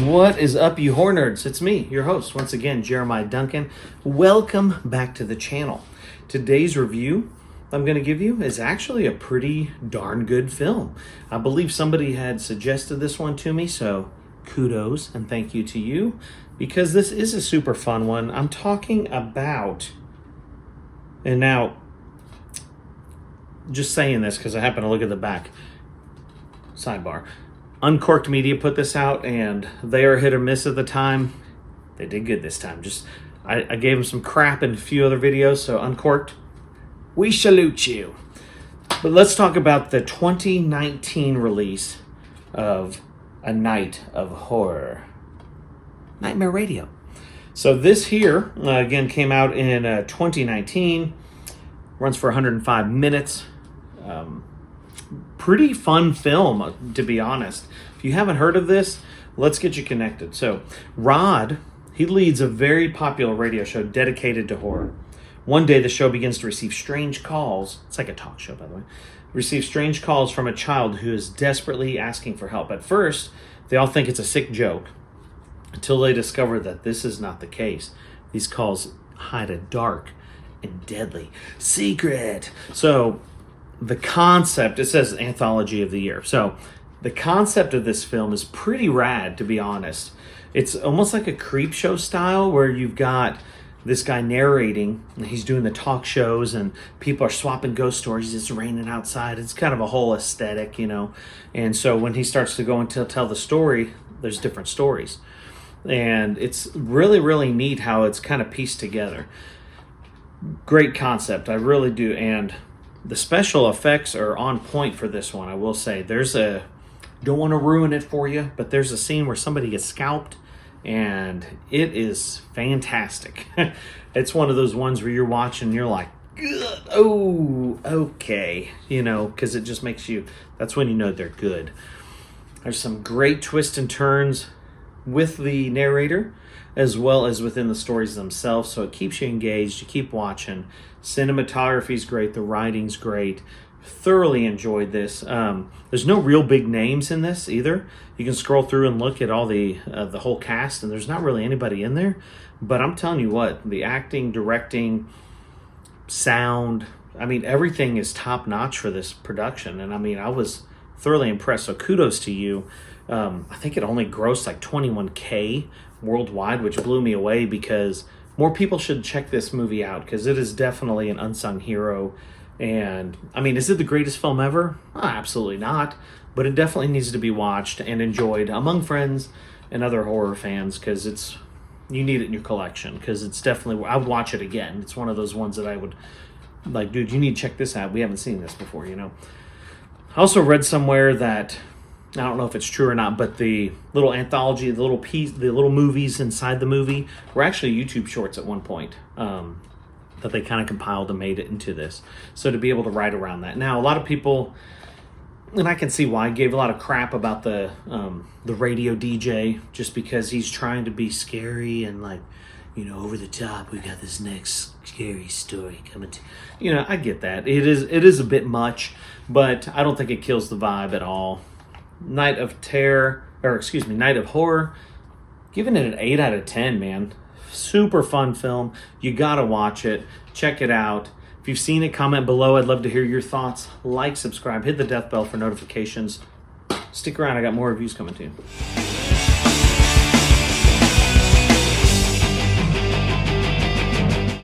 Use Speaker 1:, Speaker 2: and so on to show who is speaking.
Speaker 1: What is up, you horror nerds? It's me, your host, once again, Jeremiah Duncan. Welcome back to the channel. Today's review I'm going to give you is actually a pretty darn good film. I believe somebody had suggested this one to me, so kudos and thank you to you, because this is a super fun one. I'm talking about, and now, just saying this because I happen to look at the back, sidebar. Uncorked Media put this out, and they are hit or miss at the time. They did good this time. I gave them some crap in a few other videos, so Uncorked, we salute you. But let's talk about the 2019 release of A Night of Horror. Nightmare Radio. So this here, again, came out in 2019. Runs for 105 minutes. Pretty fun film, to be honest. If you haven't heard of this, let's get you connected. So, Rod, he leads a very popular radio show dedicated to horror. One day, the show begins to receive strange calls. It's like a talk show, by the way. Receives strange calls from a child who is desperately asking for help. At first, they all think it's a sick joke, until they discover that this is not the case. These calls hide a dark and deadly secret. So, the concept, it says Anthology of the Year. So, the concept of this film is pretty rad, to be honest. It's almost like a creep show style, where you've got this guy narrating, and he's doing the talk shows, and people are swapping ghost stories. It's raining outside. It's kind of a whole aesthetic, you know. And so when he starts to go and tell the story, there's different stories. And it's really, really neat how it's kind of pieced together. Great concept, I really do. And the special effects are on point for this one, I will say. Don't want to ruin it for you, but there's a scene where somebody gets scalped, and it is fantastic. It's one of those ones where you're watching, you're like, oh, okay, you know, because it just makes you, that's when you know they're good. There's some great twists and turns with the narrator, as well as within the stories themselves, so it keeps you engaged, you keep watching. Cinematography's great, the writing's great. Thoroughly enjoyed this. There's no real big names in this either. You can scroll through and look at all the whole cast, and there's not really anybody in there. But I'm telling you what, the acting, directing, sound, I mean, everything is top notch for this production. And I mean, I was thoroughly impressed. So kudos to you. I think it only grossed like $21K worldwide, which blew me away, because more people should check this movie out, because it is definitely an unsung hero. And I mean, is it the greatest film ever? Absolutely not, but it definitely needs to be watched and enjoyed among friends and other horror fans, because you need it in your collection, because it's definitely, I would watch it again. It's one of those ones that I would like, dude, you need to check this out. We haven't seen this before, you know. I also read somewhere that, I don't know if it's true or not, but the little anthology, the little movies inside the movie were actually YouTube shorts at one point, that they kind of compiled and made it into this. So to be able to write around that. Now, a lot of people, and I can see why, gave a lot of crap about the radio DJ, just because he's trying to be scary and, like, you know, over the top. We got this next scary story coming to, you know, I get that. It is a bit much, but I don't think it kills the vibe at all. Night of Horror, giving it an 8 out of 10, man. Super fun film. You gotta watch it. Check it out. If you've seen it, comment below. I'd love to hear your thoughts. Like, subscribe, hit the death bell for notifications. Stick around. I got more reviews coming to you.